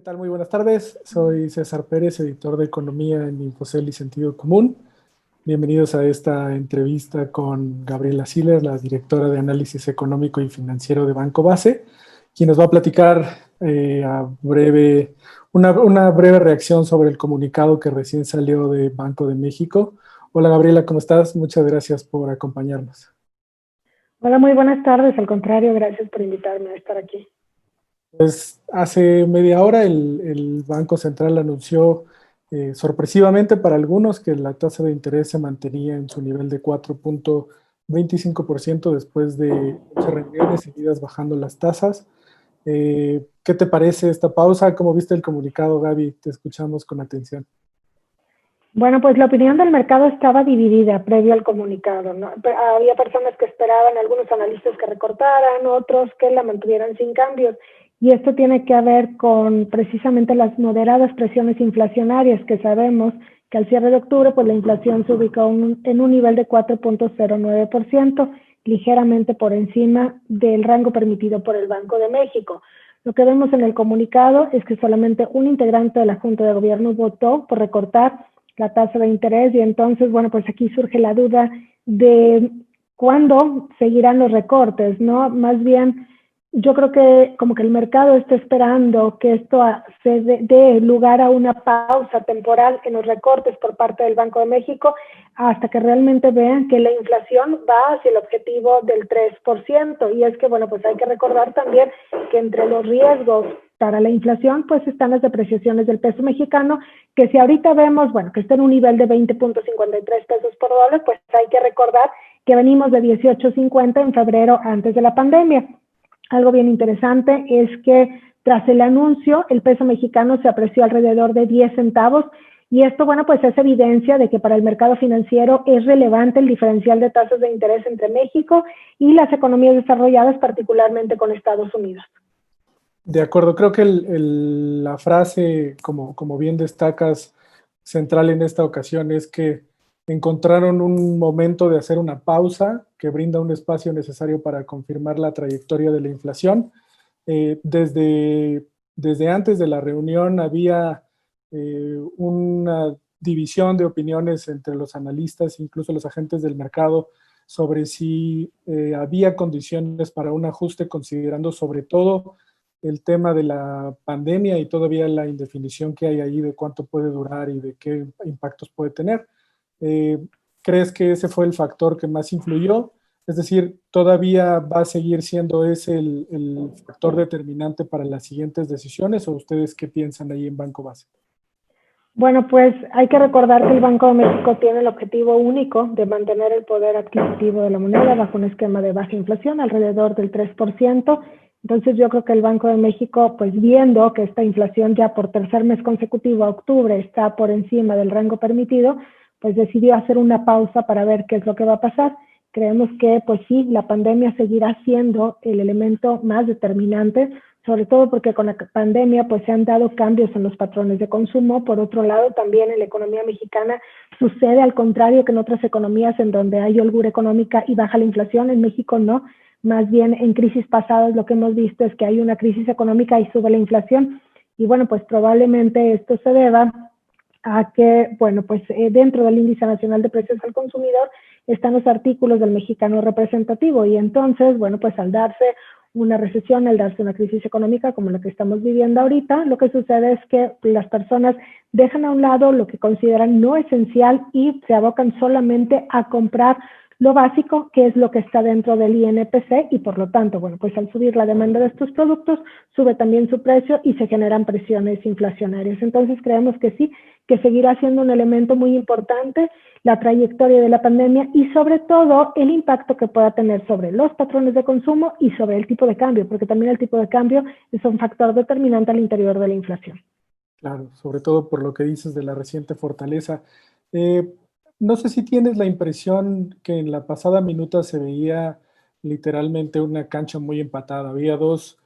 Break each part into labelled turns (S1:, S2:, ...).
S1: Tal? Muy buenas tardes. Soy César Pérez, editor de Economía en Infocel y Sentido Común. Bienvenidos a esta entrevista con Gabriela Siller, la directora de Análisis Económico y Financiero de Banco Base, quien nos va a platicar una breve reacción sobre el comunicado que recién salió de Banco de México. Hola Gabriela, ¿cómo estás? Muchas gracias por acompañarnos.
S2: Hola, muy buenas tardes. Al contrario, gracias por invitarme a estar aquí.
S1: Pues hace media hora el Banco Central anunció sorpresivamente para algunos que la tasa de interés se mantenía en su nivel de 4.25% después de 11 reuniones seguidas bajando las tasas. ¿Qué te parece esta pausa? ¿Cómo viste el comunicado, Gaby? Te escuchamos con atención.
S2: Bueno, pues la opinión del mercado estaba dividida previo al comunicado, ¿no? Había personas que esperaban, algunos analistas que recortaran, otros que la mantuvieran sin cambios. Y esto tiene que ver con precisamente las moderadas presiones inflacionarias que sabemos que al cierre de octubre, pues la inflación se ubicó en un nivel de 4.09%, ligeramente por encima del rango permitido por el Banco de México. Lo que vemos en el comunicado es que solamente un integrante de la Junta de Gobierno votó por recortar la tasa de interés y entonces, bueno, pues aquí surge la duda de cuándo seguirán los recortes, ¿no? Más bien, yo creo que como que el mercado está esperando que esto se dé lugar a una pausa temporal en los recortes por parte del Banco de México hasta que realmente vean que la inflación va hacia el objetivo del 3%. Y es que, bueno, pues hay que recordar también que entre los riesgos para la inflación, pues están las depreciaciones del peso mexicano, que si ahorita vemos, bueno, que está en un nivel de 20.53 pesos por dólar, pues hay que recordar que venimos de 18.50 en febrero antes de la pandemia. Algo bien interesante es que tras el anuncio, el peso mexicano se apreció alrededor de 10 centavos y esto, bueno, pues es evidencia de que para el mercado financiero es relevante el diferencial de tasas de interés entre México y las economías desarrolladas, particularmente con Estados Unidos.
S1: De acuerdo, creo que la frase, como bien destacas, central en esta ocasión es que encontraron un momento de hacer una pausa que brinda un espacio necesario para confirmar la trayectoria de la inflación. Desde antes de la reunión había una división de opiniones entre los analistas, incluso los agentes del mercado, sobre si había condiciones para un ajuste, considerando sobre todo el tema de la pandemia y todavía la indefinición que hay ahí de cuánto puede durar y de qué impactos puede tener. Eh, ¿Crees que ese fue el factor que más influyó? Es decir, ¿todavía va a seguir siendo ese el factor determinante para las siguientes decisiones o ustedes qué piensan ahí en Banco Base?
S2: Bueno, pues hay que recordar que el Banco de México tiene el objetivo único de mantener el poder adquisitivo de la moneda bajo un esquema de baja inflación, alrededor del 3%. Entonces yo creo que el Banco de México, pues viendo que esta inflación ya por tercer mes consecutivo, octubre, está por encima del rango permitido, pues decidió hacer una pausa para ver qué es lo que va a pasar. Creemos que, pues sí, la pandemia seguirá siendo el elemento más determinante, sobre todo porque con la pandemia pues se han dado cambios en los patrones de consumo. Por otro lado, también en la economía mexicana sucede al contrario que en otras economías en donde hay holgura económica y baja la inflación, en México no. Más bien en crisis pasadas lo que hemos visto es que hay una crisis económica y sube la inflación. Y bueno, pues probablemente esto se deba a que, bueno, pues dentro del Índice Nacional de Precios al Consumidor están los artículos del mexicano representativo y entonces, bueno, pues al darse una recesión, al darse una crisis económica como la que estamos viviendo ahorita, lo que sucede es que las personas dejan a un lado lo que consideran no esencial y se abocan solamente a comprar lo básico, que es lo que está dentro del INPC, y por lo tanto, bueno, pues al subir la demanda de estos productos, sube también su precio y se generan presiones inflacionarias. Entonces creemos que sí, que seguirá siendo un elemento muy importante la trayectoria de la pandemia y sobre todo el impacto que pueda tener sobre los patrones de consumo y sobre el tipo de cambio, porque también el tipo de cambio es un factor determinante al interior de la inflación.
S1: Claro, sobre todo por lo que dices de la reciente fortaleza. Eh, no sé si tienes la impresión que en la pasada minuta se veía literalmente una cancha muy empatada. Había dos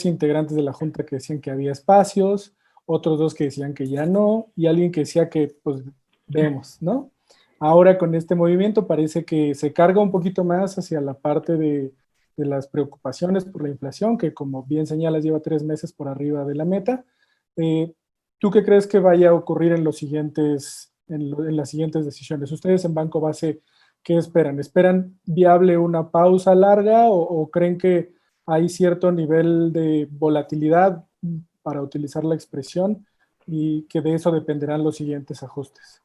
S1: integrantes de la Junta que decían que había espacios, otros dos que decían que ya no, y alguien que decía que pues vemos, ¿no? Ahora con este movimiento parece que se carga un poquito más hacia la parte de las preocupaciones por la inflación, que como bien señalas lleva 3 meses por arriba de la meta, Eh, ¿Tú qué crees que vaya a ocurrir en en las siguientes decisiones? Ustedes en Banco Base, ¿qué esperan? ¿Esperan viable una pausa larga o creen que hay cierto nivel de volatilidad, para utilizar la expresión, y que de eso dependerán los siguientes ajustes?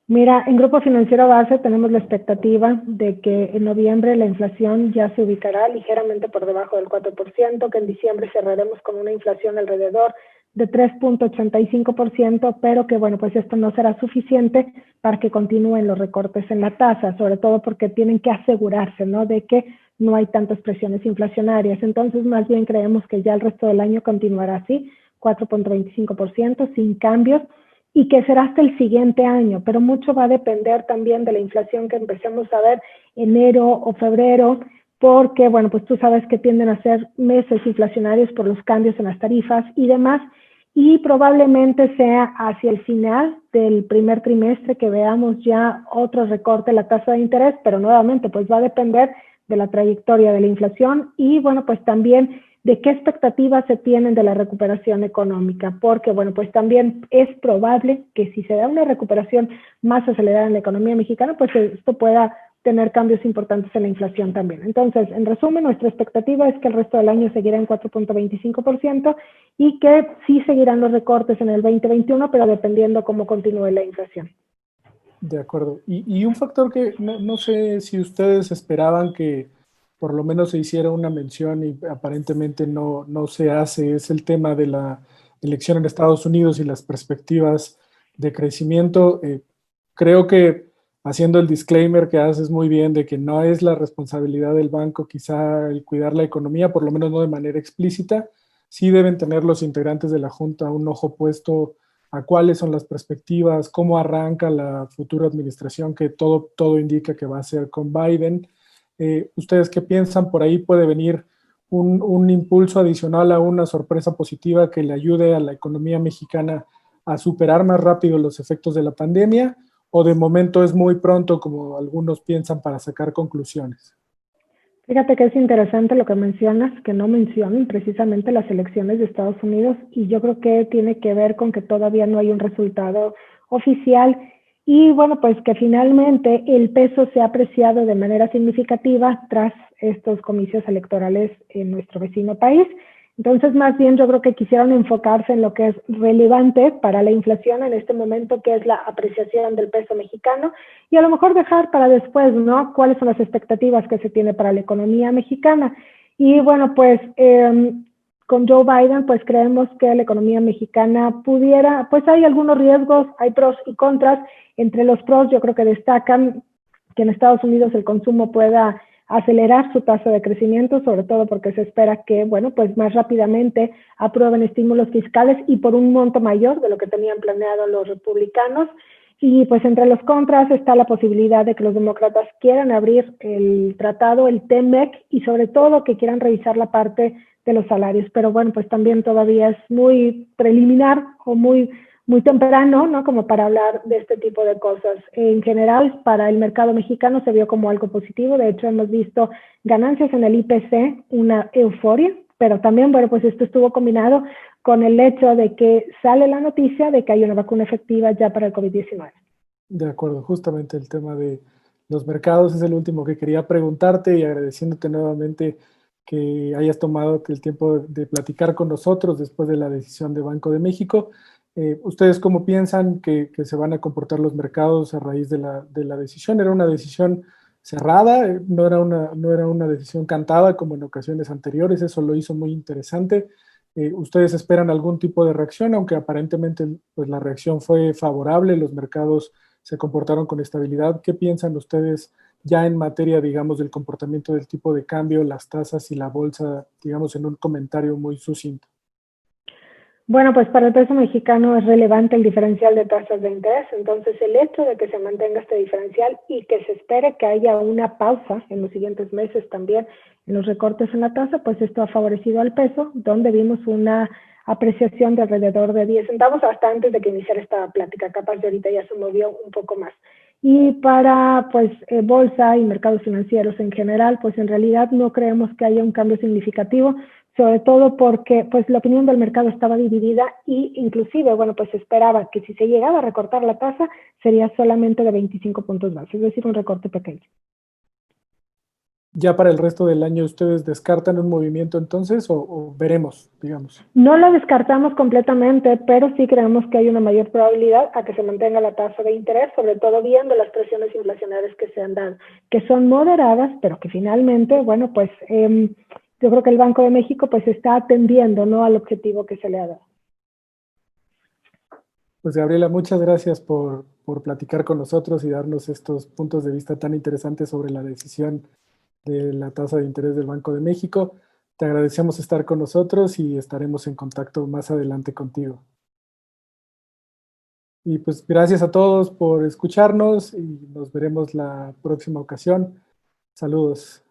S2: Mira, en Grupo Financiero Base tenemos la expectativa de que en noviembre la inflación ya se ubicará ligeramente por debajo del 4%, que en diciembre cerraremos con una inflación alrededor de 3.85%, pero que bueno, pues esto no será suficiente para que continúen los recortes en la tasa, sobre todo porque tienen que asegurarse, ¿no?, de que no hay tantas presiones inflacionarias. Entonces, más bien creemos que ya el resto del año continuará así, 4.25%, sin cambios, y que será hasta el siguiente año, pero mucho va a depender también de la inflación que empecemos a ver enero o febrero, porque, bueno, pues tú sabes que tienden a ser meses inflacionarios por los cambios en las tarifas y demás, y probablemente sea hacia el final del primer trimestre que veamos ya otro recorte en la tasa de interés, pero nuevamente pues va a depender de la trayectoria de la inflación y, bueno, pues también de qué expectativas se tienen de la recuperación económica, porque, bueno, pues también es probable que si se da una recuperación más acelerada en la economía mexicana, pues esto pueda tener cambios importantes en la inflación también. Entonces, en resumen, nuestra expectativa es que el resto del año seguirá en 4.25% y que sí seguirán los recortes en el 2021, pero dependiendo cómo continúe la inflación.
S1: De acuerdo. Y un factor que no sé si ustedes esperaban que por lo menos se hiciera una mención y aparentemente no se hace, es el tema de la elección en Estados Unidos y las perspectivas de crecimiento. Creo que haciendo el disclaimer que haces muy bien de que no es la responsabilidad del banco quizá el cuidar la economía, por lo menos no de manera explícita, sí deben tener los integrantes de la Junta un ojo puesto a cuáles son las perspectivas, cómo arranca la futura administración, que todo indica que va a ser con Biden. ¿Ustedes qué piensan? Por ahí puede venir un impulso adicional a una sorpresa positiva que le ayude a la economía mexicana a superar más rápido los efectos de la pandemia, o de momento es muy pronto, como algunos piensan, para sacar conclusiones.
S2: Fíjate que es interesante lo que mencionas, que no mencionen precisamente las elecciones de Estados Unidos y yo creo que tiene que ver con que todavía no hay un resultado oficial y bueno, pues que finalmente el peso se ha apreciado de manera significativa tras estos comicios electorales en nuestro vecino país. Entonces, más bien yo creo que quisieron enfocarse en lo que es relevante para la inflación en este momento, que es la apreciación del peso mexicano, y a lo mejor dejar para después, ¿no?, cuáles son las expectativas que se tiene para la economía mexicana. Y bueno, pues con Joe Biden, pues creemos que la economía mexicana pudiera, pues hay algunos riesgos, hay pros y contras. Entre los pros yo creo que destacan que en Estados Unidos el consumo pueda acelerar su tasa de crecimiento, sobre todo porque se espera que, bueno, pues más rápidamente aprueben estímulos fiscales y por un monto mayor de lo que tenían planeado los republicanos. Y pues entre los contras está la posibilidad de que los demócratas quieran abrir el tratado, el TEMEC, y sobre todo que quieran revisar la parte de los salarios. Pero bueno, pues también todavía es muy preliminar o muy temprano, ¿no?, como para hablar de este tipo de cosas. En general, para el mercado mexicano se vio como algo positivo. De hecho, hemos visto ganancias en el IPC, una euforia, pero también, bueno, pues esto estuvo combinado con el hecho de que sale la noticia de que hay una vacuna efectiva ya para el COVID-19.
S1: De acuerdo, justamente el tema de los mercados es el último que quería preguntarte, y agradeciéndote nuevamente que hayas tomado el tiempo de platicar con nosotros después de la decisión de Banco de México. ¿Ustedes cómo piensan que se van a comportar los mercados a raíz de la decisión? ¿Era una decisión cerrada? No era una decisión cantada como en ocasiones anteriores? Eso lo hizo muy interesante. ¿Ustedes esperan algún tipo de reacción? Aunque aparentemente pues, la reacción fue favorable, los mercados se comportaron con estabilidad. ¿Qué piensan ustedes ya en materia, digamos, del comportamiento del tipo de cambio, las tasas y la bolsa, digamos, en un comentario muy sucinto?
S2: Bueno, pues para el peso mexicano es relevante el diferencial de tasas de interés, entonces el hecho de que se mantenga este diferencial y que se espere que haya una pausa en los siguientes meses también en los recortes en la tasa, pues esto ha favorecido al peso, donde vimos una apreciación de alrededor de 10 centavos hasta antes de que iniciara esta plática, capaz de ahorita ya se movió un poco más. Y para pues bolsa y mercados financieros en general, pues en realidad no creemos que haya un cambio significativo, sobre todo porque pues la opinión del mercado estaba dividida y inclusive, bueno, pues se esperaba que si se llegaba a recortar la tasa sería solamente de 25 puntos base, es decir, un recorte pequeño.
S1: ¿Ya para el resto del año ustedes descartan un movimiento entonces o veremos, digamos?
S2: No lo descartamos completamente, pero sí creemos que hay una mayor probabilidad a que se mantenga la tasa de interés, sobre todo viendo las presiones inflacionarias que se han dado, que son moderadas, pero que finalmente, bueno, pues yo creo que el Banco de México pues está atendiendo, ¿no?, al objetivo que se le ha dado.
S1: Pues Gabriela, muchas gracias por platicar con nosotros y darnos estos puntos de vista tan interesantes sobre la decisión de la tasa de interés del Banco de México. Te agradecemos estar con nosotros y estaremos en contacto más adelante contigo. Y pues gracias a todos por escucharnos y nos veremos la próxima ocasión. Saludos.